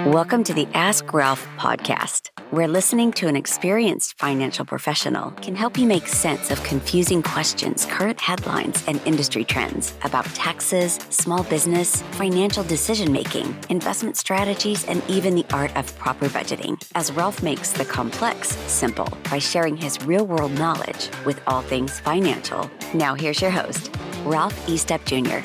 Welcome to the Ask Ralph podcast, where listening to an experienced financial professional can help you make sense of confusing questions, current headlines, and industry trends about taxes, small business, financial decision-making, investment strategies, and even the art of proper budgeting, as Ralph makes the complex simple by sharing his real-world knowledge with all things financial. Now here's your host, Ralph Estep Jr.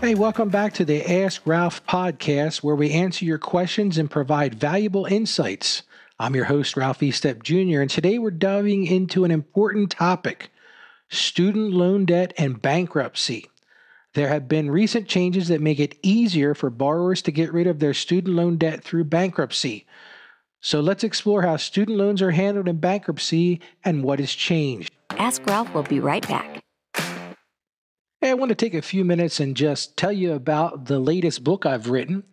Hey, welcome back to the Ask Ralph podcast, where we answer your questions and provide valuable insights. I'm your host, Ralph Estep Jr., and today we're diving into an important topic, student loan debt and bankruptcy. There have been recent changes that make it easier for borrowers to get rid of their student loan debt through bankruptcy. So let's explore how student loans are handled in bankruptcy and what has changed. Ask Ralph will be right back. Hey, I want to take a few minutes and just tell you about the latest book I've written.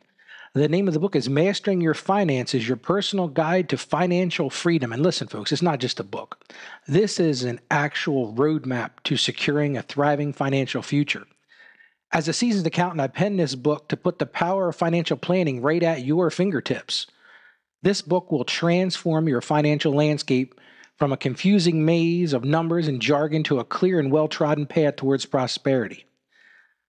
The name of the book is Mastering Your Finances, Your Personal Guide to Financial Freedom. And listen, folks, it's not just a book. This is an actual roadmap to securing a thriving financial future. As a seasoned accountant, I penned this book to put the power of financial planning right at your fingertips. This book will transform your financial landscape from a confusing maze of numbers and jargon to a clear and well-trodden path towards prosperity.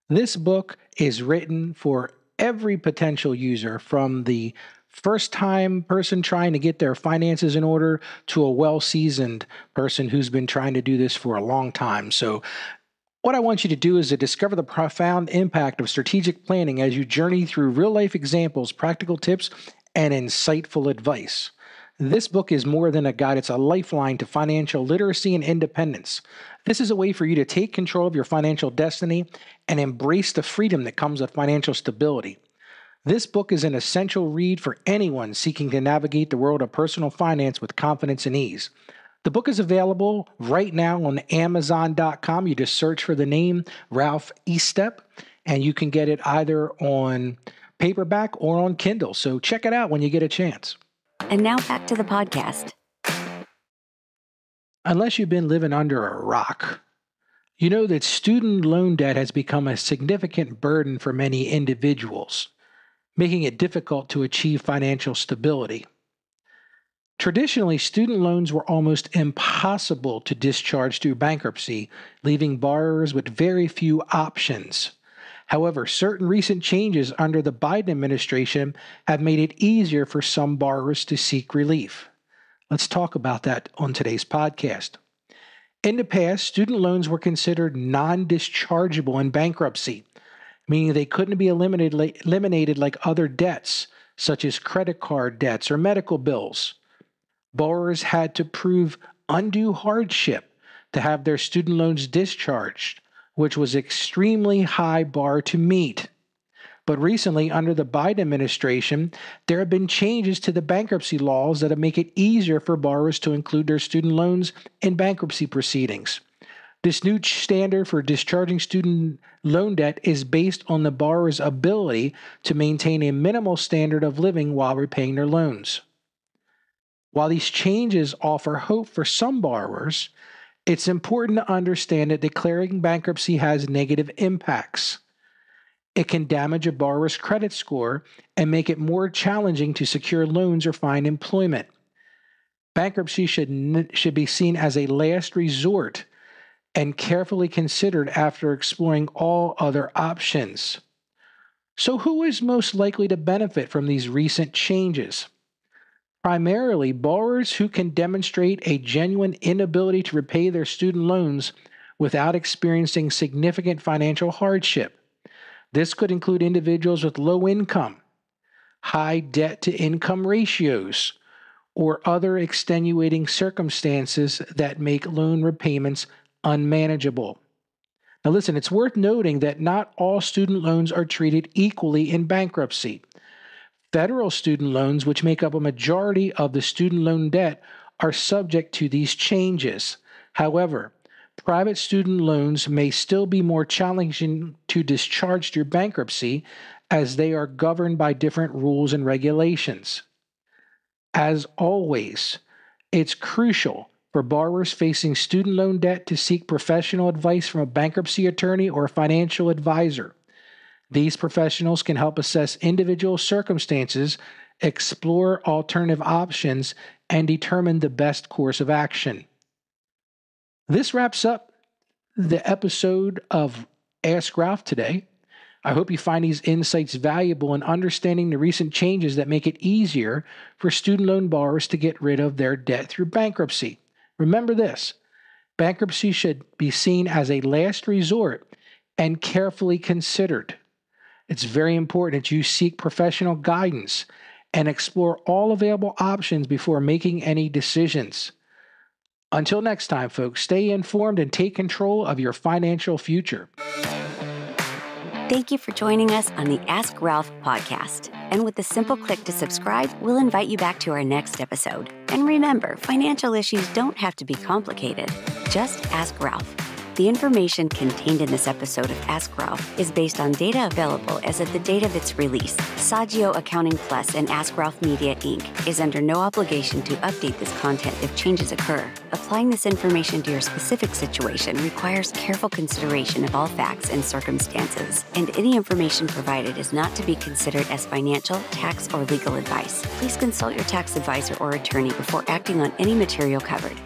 This book is written for every potential user, from the first-time person trying to get their finances in order to a well-seasoned person who's been trying to do this for a long time. So what I want you to do is to discover the profound impact of strategic planning as you journey through real-life examples, practical tips, and insightful advice. This book is more than a guide. It's a lifeline to financial literacy and independence. This is a way for you to take control of your financial destiny and embrace the freedom that comes with financial stability. This book is an essential read for anyone seeking to navigate the world of personal finance with confidence and ease. The book is available right now on Amazon.com. You just search for the name Ralph Estep, and you can get it either on paperback or on Kindle. So check it out when you get a chance. And now back to the podcast. Unless you've been living under a rock, you know that student loan debt has become a significant burden for many individuals, making it difficult to achieve financial stability. Traditionally, student loans were almost impossible to discharge through bankruptcy, leaving borrowers with very few options. However, certain recent changes under the Biden administration have made it easier for some borrowers to seek relief. Let's talk about that on today's podcast. In the past, student loans were considered non-dischargeable in bankruptcy, meaning they couldn't be eliminated like other debts, such as credit card debts or medical bills. Borrowers had to prove undue hardship to have their student loans discharged, which was an extremely high bar to meet. But recently, under the Biden administration, there have been changes to the bankruptcy laws that make it easier for borrowers to include their student loans in bankruptcy proceedings. This new standard for discharging student loan debt is based on the borrower's ability to maintain a minimal standard of living while repaying their loans. While these changes offer hope for some borrowers, it's important to understand that declaring bankruptcy has negative impacts. It can damage a borrower's credit score and make it more challenging to secure loans or find employment. Bankruptcy should be seen as a last resort and carefully considered after exploring all other options. So who is most likely to benefit from these recent changes? Primarily, borrowers who can demonstrate a genuine inability to repay their student loans without experiencing significant financial hardship. This could include individuals with low income, high debt-to-income ratios, or other extenuating circumstances that make loan repayments unmanageable. Now listen, it's worth noting that not all student loans are treated equally in bankruptcy. Federal student loans, which make up a majority of the student loan debt, are subject to these changes. However, private student loans may still be more challenging to discharge through bankruptcy, as they are governed by different rules and regulations. As always, it's crucial for borrowers facing student loan debt to seek professional advice from a bankruptcy attorney or a financial advisor. These professionals can help assess individual circumstances, explore alternative options, and determine the best course of action. This wraps up the episode of Ask Ralph today. I hope you find these insights valuable in understanding the recent changes that make it easier for student loan borrowers to get rid of their debt through bankruptcy. Remember this: bankruptcy should be seen as a last resort and carefully considered. It's very important that you seek professional guidance and explore all available options before making any decisions. Until next time, folks, stay informed and take control of your financial future. Thank you for joining us on the Ask Ralph podcast. And with a simple click to subscribe, we'll invite you back to our next episode. And remember, financial issues don't have to be complicated. Just ask Ralph. The information contained in this episode of Ask Ralph is based on data available as of the date of its release. Saggio Accounting Plus and Ask Ralph Media, Inc. is under no obligation to update this content if changes occur. Applying this information to your specific situation requires careful consideration of all facts and circumstances, and any information provided is not to be considered as financial, tax, or legal advice. Please consult your tax advisor or attorney before acting on any material covered.